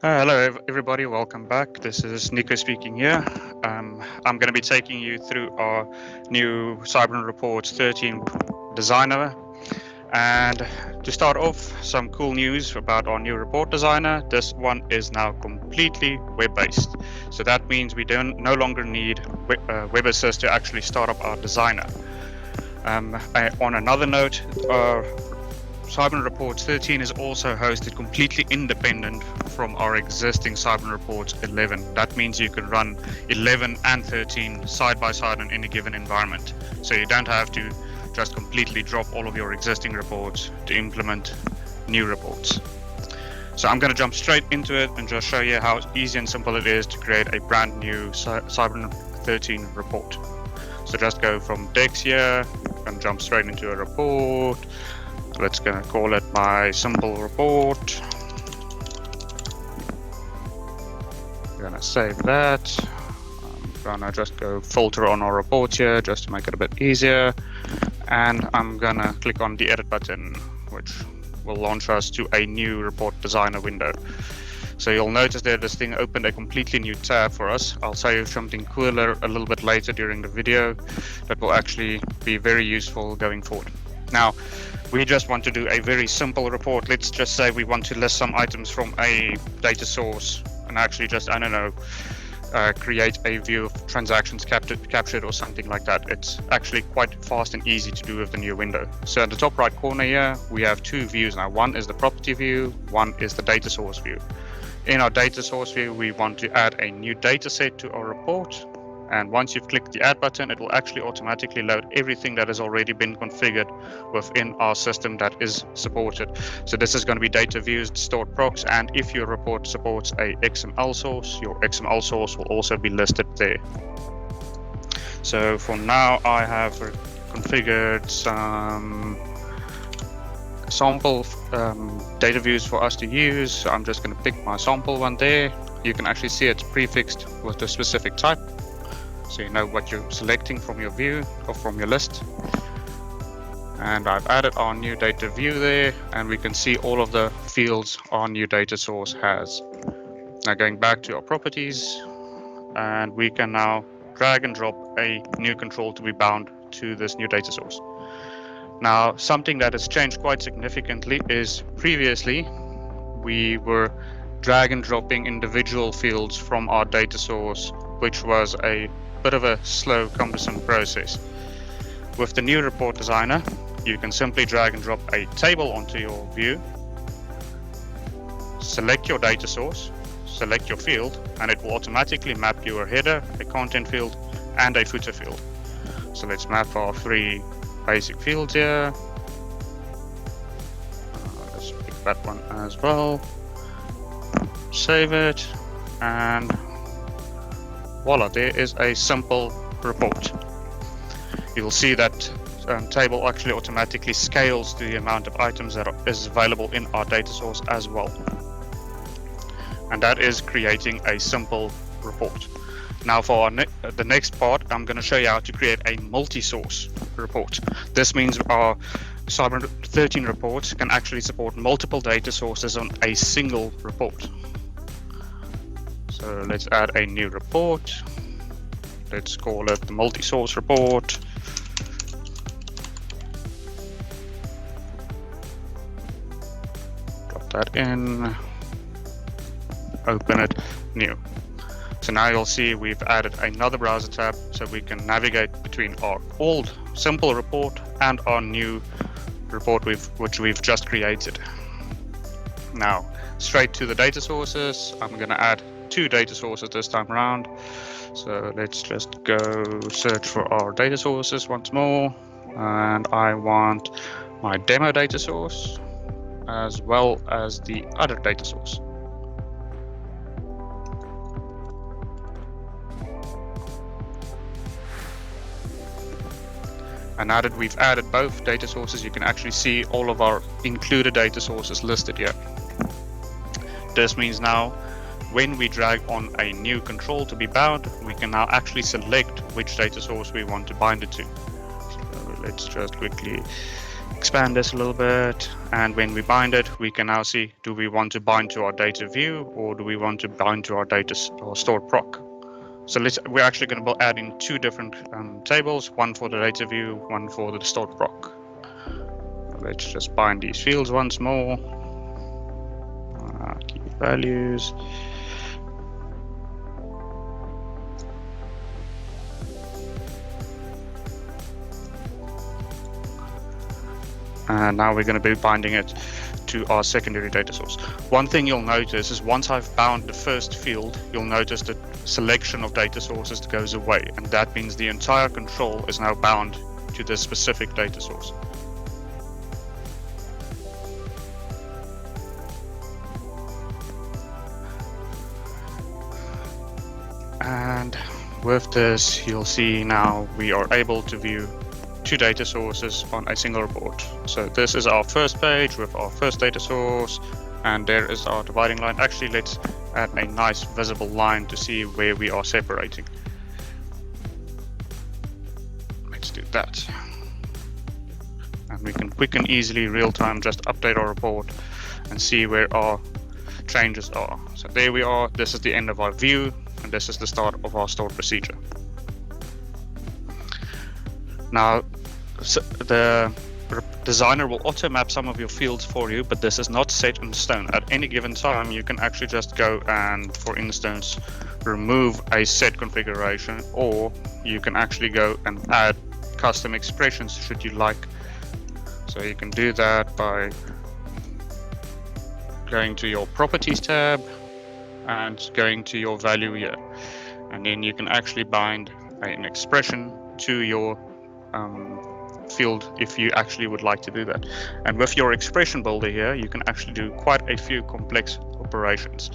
Everybody, welcome back. This is Nico speaking here. I'm going to be taking you through our new Cyber Reports 13 designer. And to start off, some cool news about our new report designer. This one is now completely web-based. So that means we no longer need WebAssist to actually start up our designer. On another note, Cyber Reports 13 is also hosted completely independent from our existing Cyber Reports 11. That means you can run 11 and 13 side by side in any given environment. So you don't have to just completely drop all of your existing reports to implement new reports. So I'm going to jump straight into it and just show you how easy and simple it is to create a brand new Cyber 13 report. So just go from Dex here and jump straight into a report. Let's gonna call it my simple report. We're gonna save that. I'm gonna just go filter on our report here just to make it a bit easier. And I'm gonna click on the edit button, which will launch us to a new report designer window. So you'll notice that this thing opened a completely new tab for us. I'll show you something cooler a little bit later during the video that will actually be very useful going forward. Now, we just want to do a very simple report. Let's just say we want to list some items from a data source and actually just, I don't know, create a view of transactions captured or something like that. It's actually quite fast and easy to do with the new window. So at the top right corner here, we have two views now. One is the property view, one is the data source view. In our data source view, we want to add a new data set to our report. And once you've clicked the add button, it will actually automatically load everything that has already been configured within our system that is supported. So this is going to be data views, stored procs, and if your report supports a XML source, your XML source will also be listed there. So for now, I have configured some sample data views for us to use. So I'm just going to pick my sample one there. You can actually see it's prefixed with a specific type, so you know what you're selecting from your view or from your list. And I've added our new data view there, and we can see all of the fields our new data source has. Now going back to our properties, and we can now drag and drop a new control to be bound to this new data source. Now, something that has changed quite significantly is previously we were drag and dropping individual fields from our data source, which was a bit of a slow, cumbersome process. With the new report designer, you can simply drag and drop a table onto your view, select your data source, select your field, and it will automatically map your header, a content field, and a footer field. So let's map our three basic fields here. Let's pick that one as well. Save it, and voila, there is a simple report. You'll see that table actually automatically scales to the amount of items that is available in our data source as well. And that is creating a simple report. Now for the next part, I'm going to show you how to create a multi-source report. This means our Cyber 13 reports can actually support multiple data sources on a single report. So let's add a new report. Let's call it the multi-source report. Drop that in, open it, new. So now you'll see we've added another browser tab so we can navigate between our old simple report and our new report which we've just created. Now, straight to the data sources. I'm going to add two data sources this time around. So let's just go search for our data sources once more. And I want my demo data source as well as the other data source. And now that we've added both data sources, you can actually see all of our included data sources listed here. This means now when we drag on a new control to be bound, we can now actually select which data source we want to bind it to. So let's just quickly expand this a little bit, and when we bind it, we can now see, do we want to bind to our data view, or do we want to bind to our data or stored proc? So we're actually going to add in two different tables, one for the data view, one for the stored proc. Let's just bind these fields once more. Key values. And now we're going to be binding it to our secondary data source. One thing you'll notice is once I've bound the first field, you'll notice the selection of data sources goes away, and that means the entire control is now bound to this specific data source. And with this, you'll see now we are able to view two data sources on a single report. So this is our first page with our first data source, and there is our dividing line. Actually, let's add a nice visible line to see where we are separating. Let's do that. And we can quick and easily real-time just update our report and see where our changes are. So there we are. This is the end of our view, and this is the start of our stored procedure. Now, the designer will auto map some of your fields for you, but this is not set in stone. At any given time, you can actually just go and, for instance, remove a set configuration, or you can actually go and add custom expressions should you like. So you can do that by going to your properties tab and going to your value here, and then you can actually bind an expression to your field if you actually would like to do that. And with your expression builder here, you can actually do quite a few complex operations.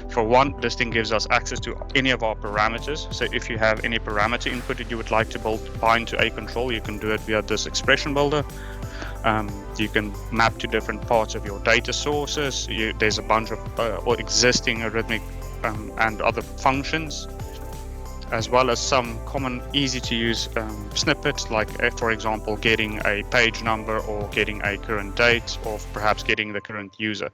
For one, this thing gives us access to any of our parameters. So if you have any parameter input that you would like to bind to a control, you can do it via this expression builder. You can map to different parts of your data sources. There's a bunch of existing arithmetic and other functions, as well as some common easy to use snippets, like for example getting a page number or getting a current date, or perhaps getting the current user.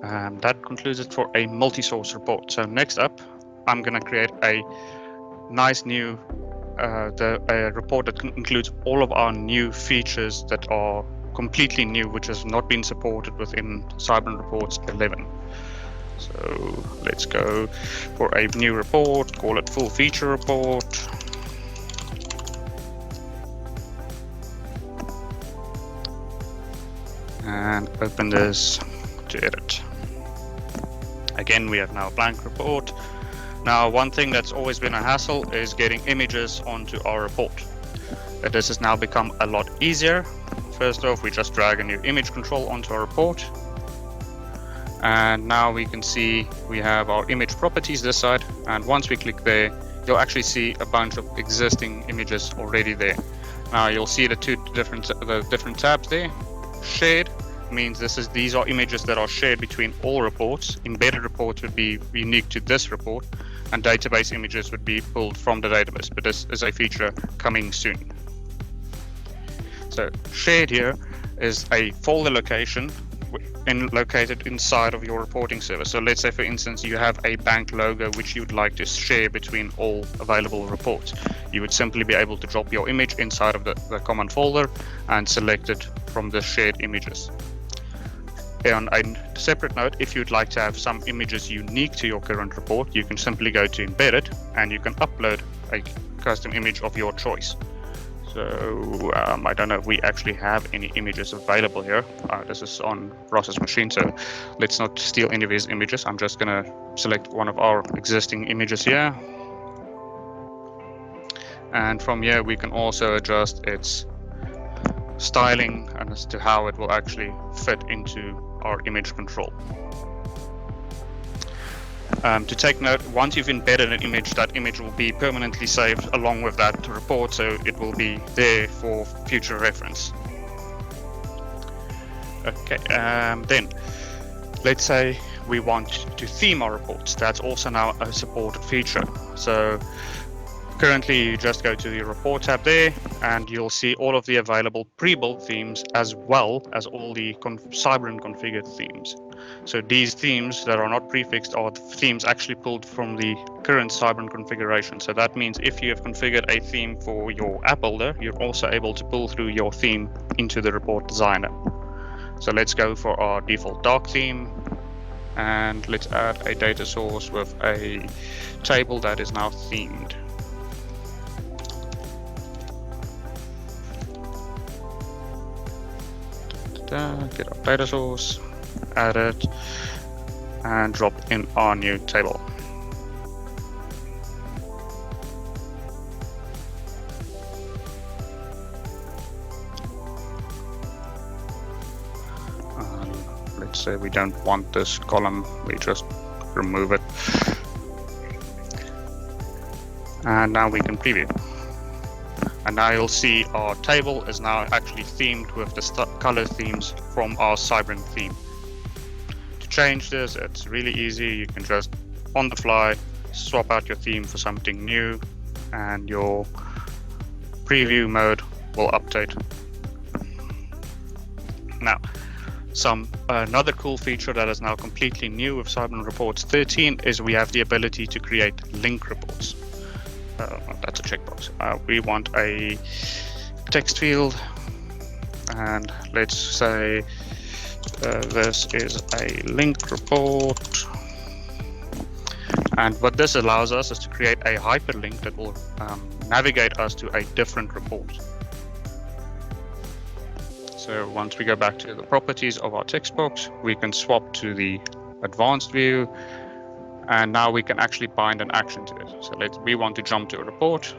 That concludes it for a multi-source report. So next up, I'm going to create a nice new a report that includes all of our new features that are completely new, which has not been supported within Cybran Reports 11. So let's go for a new report, call it full feature report. And open this to edit. Again, we have now a blank report. Now, one thing that's always been a hassle is getting images onto our report. This has now become a lot easier. First off, we just drag a new image control onto our report. And now we can see we have our image properties this side. And once we click there, you'll actually see a bunch of existing images already there. Now you'll see the different tabs there. Shared means these are images that are shared between all reports. Embedded reports would be unique to this report, and database images would be pulled from the database, but this is a feature coming soon. So shared here is a folder location located inside of your reporting service. So let's say, for instance, you have a bank logo which you would like to share between all available reports. You would simply be able to drop your image inside of the common folder and select it from the shared images. On a separate note, if you'd like to have some images unique to your current report, you can simply go to Embedded and you can upload a custom image of your choice. So I don't know if we actually have any images available here. This is on Ross's machine, so let's not steal any of his images. I'm just going to select one of our existing images here. And from here, we can also adjust its styling and as to how it will actually fit into our image control. To take note, once you've embedded an image, that image will be permanently saved along with that report, so it will be there for future reference. Okay, then let's say we want to theme our reports. That's also now a supported feature. So Currently, you just go to the report tab there, and you'll see all of the available pre-built themes as well as all the Cybrand configured themes. So these themes that are not prefixed are the themes actually pulled from the current Cybrand configuration. So that means if you have configured a theme for your app builder, you're also able to pull through your theme into the report designer. So let's go for our default dark theme, and let's add a data source with a table that is now themed. Get our data source, add it, and drop in our new table. Let's say we don't want this column, we just remove it. And now we can preview. And now you'll see our table is now actually themed with the color themes from our Cybrand theme. To change this, it's really easy. You can just, on the fly, swap out your theme for something new, and your preview mode will update. Now, another cool feature that is now completely new with Cybrand Reports 13 is we have the ability to create link reports. That's a checkbox. We want a text field, and let's say this is a link report. And what this allows us is to create a hyperlink that will navigate us to a different report. So once we go back to the properties of our text box, we can swap to the advanced view, and now we can actually bind an action to it. So we want to jump to a report,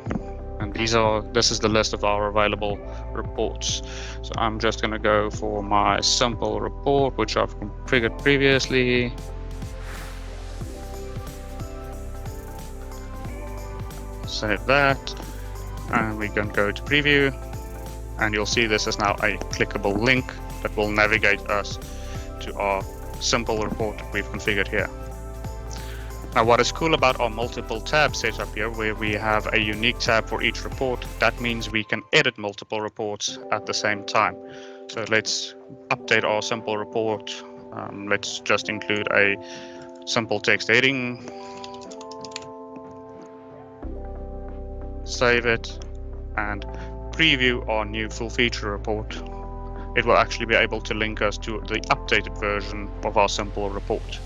and this is the list of our available reports. So I'm just going to go for my simple report, which I've configured previously. Save that, and we can go to preview, and you'll see this is now a clickable link that will navigate us to our simple report that we've configured here. Now, what is cool about our multiple tab setup here, where we have a unique tab for each report, that means we can edit multiple reports at the same time. So let's update our simple report. Let's just include a simple text heading. Save it and preview our new full feature report. It will actually be able to link us to the updated version of our simple report.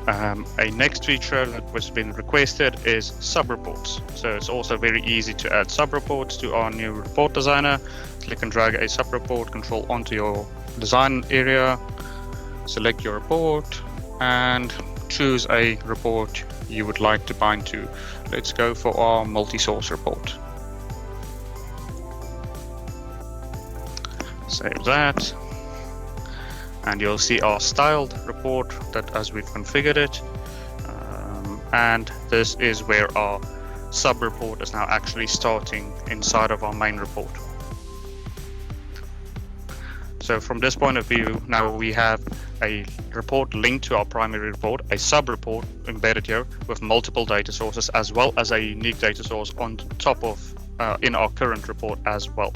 A next feature that was been requested is sub-reports. So it's also very easy to add sub-reports to our new report designer. Click and drag a sub-report control onto your design area, select your report, and choose a report you would like to bind to. Let's go for our multi-source report. Save that. And you'll see our styled report that as we've configured it. And this is where our sub-report is now actually starting inside of our main report. So from this point of view, now we have a report linked to our primary report, a sub-report embedded here with multiple data sources, as well as a unique data source on top of in our current report as well.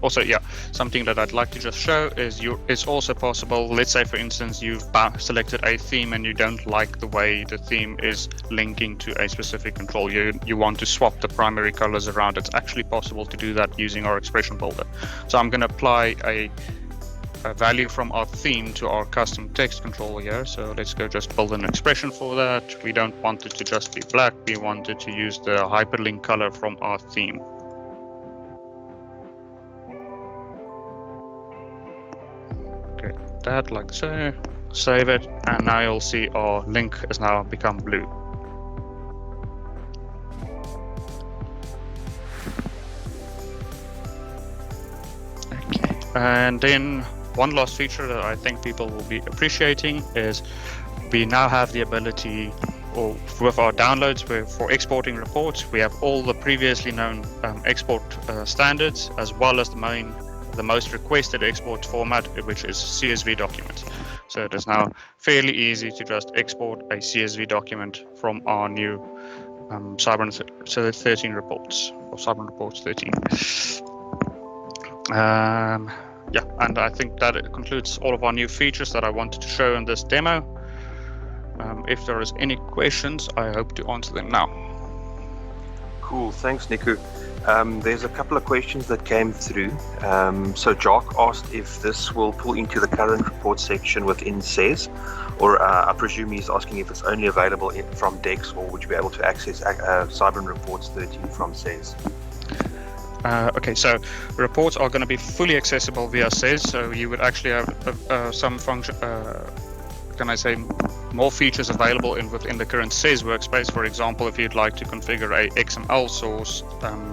Also, something that I'd like to just show is it's also possible, let's say for instance you've selected a theme and you don't like the way the theme is linking to a specific control. You want to swap the primary colors around. It's actually possible to do that using our expression builder. So I'm going to apply a value from our theme to our custom text controller here. So let's go just build an expression for that. We don't want it to just be black. We want it to use the hyperlink color from our theme. That like so, save it, and now you'll see our link has now become blue. Okay, and then one last feature that I think people will be appreciating is we now have the ability, or with our downloads for exporting reports, we have all the previously known export standards, as well as the the most requested export format, which is CSV documents. So it is now fairly easy to just export a CSV document from our new Cyber 13 reports, or Cyber Reports 13. Yeah, and I think that it concludes all of our new features that I wanted to show in this demo. If there is any questions, I hope to answer them now. Cool, thanks, Niku. There's a couple of questions that came through. So Jock asked if this will pull into the current report section within SES, or I presume he's asking if it's only available from DEX, or would you be able to access Cyber Reports 13 from SES? Okay, so reports are going to be fully accessible via SES, so you would actually have some function, can I say, more features available within the current SES workspace. For example, if you'd like to configure a XML source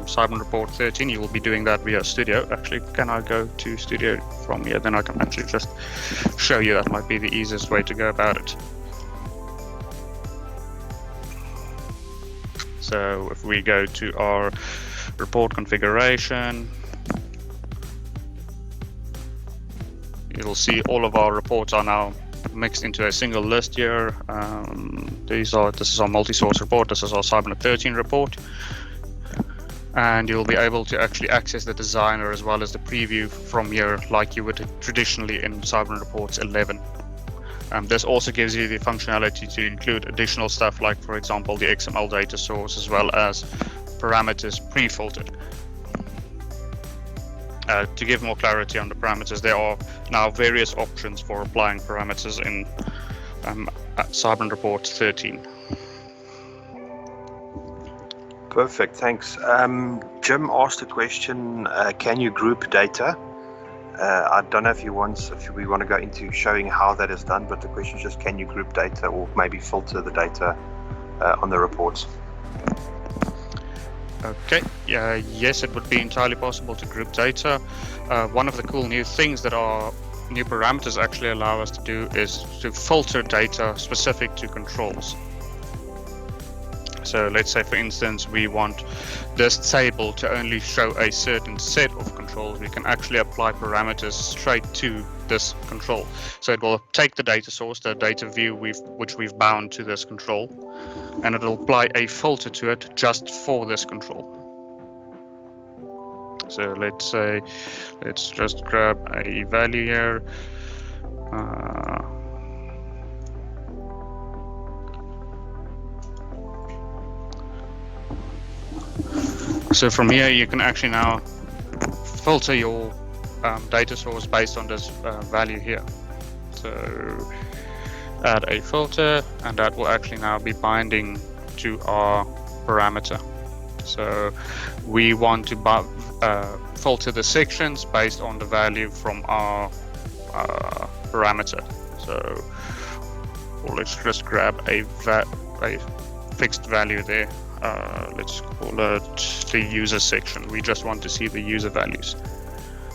Cyber Report 13, you will be doing that via Studio. Actually, can I go to Studio from here? Then I can actually just show you. That might be the easiest way to go about it. So if we go to our report configuration, you'll see all of our reports are now mixed into a single list here. This is our multi-source report. This is our Cybernet 13 report, and you'll be able to actually access the designer as well as the preview from here, like you would traditionally in Cybernet Reports 11. This also gives you the functionality to include additional stuff, like, for example, the XML data source, as well as parameters pre-filtered. To give more clarity on the parameters, there are now various options for applying parameters in Cyber Report 13. Perfect, thanks. Jim asked a question, can you group data? I don't know if we want to go into showing how that is done, but the question is just, can you group data or maybe filter the data on the reports? Okay, yes, it would be entirely possible to group data. One of the cool new things that our new parameters actually allow us to do is to filter data specific to controls. So let's say, for instance, we want this table to only show a certain set of controls. We can actually apply parameters straight to this control. So it will take the data source, the data view which we've bound to this control, and it'll apply a filter to it just for this control. So let's just grab a value here. So from here, you can actually now filter your data source based on this value here. So add a filter, and that will actually now be binding to our parameter. So we want to filter the sections based on the value from our parameter. So let's just grab a fixed value there. Let's call it the user section. We just want to see the user values.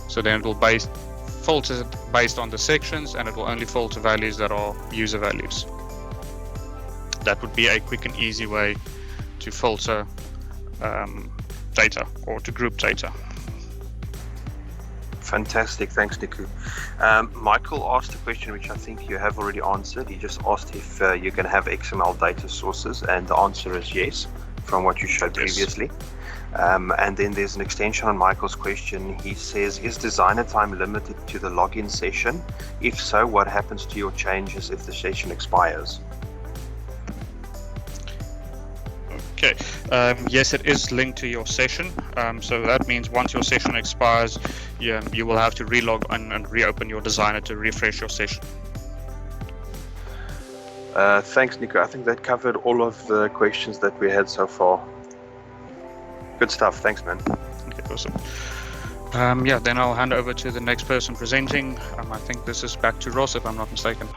So then it will filter based on the sections, and it will only filter values that are user values. That would be a quick and easy way to filter data, or to group data. Fantastic, thanks, Niku. Michael asked a question which I think you have already answered. He just asked if you can have XML data sources, and the answer is yes, from what you showed previously. And then there's an extension on Michael's question. He says, is designer time limited to the login session? If so, what happens to your changes if the session expires? Okay, yes, it is linked to your session. So that means once your session expires, you will have to relog and reopen your designer to refresh your session. Thanks, Nico. I think that covered all of the questions that we had so far. Good stuff. Thanks, man. Okay, awesome. Yeah, then I'll hand over to the next person presenting. I think this is back to Ross, if I'm not mistaken.